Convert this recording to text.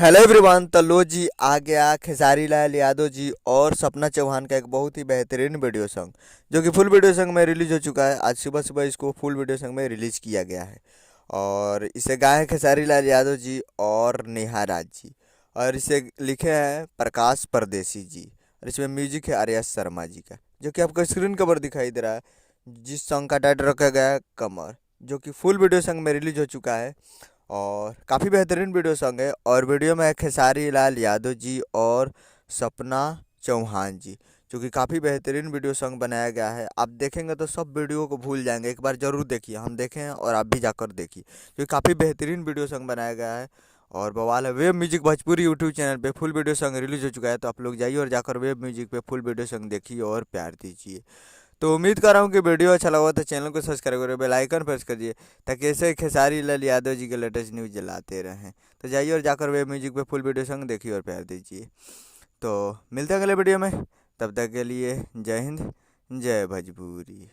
Hello everyone. तो लो जी आ गया खेसारी लाल यादव जी और सपना चौहान का एक बहुत ही बेहतरीन वीडियो सॉन्ग, जो कि फुल वीडियो सॉन्ग में रिलीज हो चुका है। आज सुबह सुबह इसको फुल वीडियो सॉन्ग में रिलीज किया गया है और इसे गाए हैं खेसारी लाल यादव जी और नेहा राज जी, और इसे लिखे हैं प्रकाश परदेसी जी, और इसमें म्यूजिक है आर्या शर्मा जी का, जो कि आपको स्क्रीन कवर दिखाई दे रहा है। जिस सॉन्ग का टाइटल रखा गया है कमर, जो कि फुल वीडियो सॉन्ग में रिलीज हो चुका है और काफ़ी बेहतरीन वीडियो सॉन्ग है। और वीडियो में है खेसारी लाल यादव जी और सपना चौहान जी, जो कि काफ़ी बेहतरीन वीडियो सॉन्ग बनाया गया है। आप देखेंगे तो सब वीडियो को भूल जाएंगे, एक बार ज़रूर देखिए। हम देखे हैं और आप भी जाकर देखिए, क्योंकि काफ़ी बेहतरीन वीडियो सॉन्ग बनाया गया है और बवाल है। Web music Bhojpuri YouTube channel पे फुल वीडियो सॉन्ग रिलीज हो चुका है, तो आप लोग जाइए और जाकर वेब म्यूजिक पे फुल वीडियो सॉन्ग देखिए और प्यार दीजिए। तो उम्मीद कर रहा हूँ कि वीडियो अच्छा लगा हो तो चैनल को सब्सक्राइब करें, बेल आइकन प्रेस करिए, ताकि ऐसे खेसारी लाल यादव जी के लेटेस्ट न्यूज़ जलाते रहें। तो जाइए और जाकर वे म्यूजिक पे फुल वीडियो सॉन्ग देखिए और प्यार दीजिए। तो मिलते हैं अगले वीडियो में, तब तक के लिए जय हिंद, जय भोजपुरी।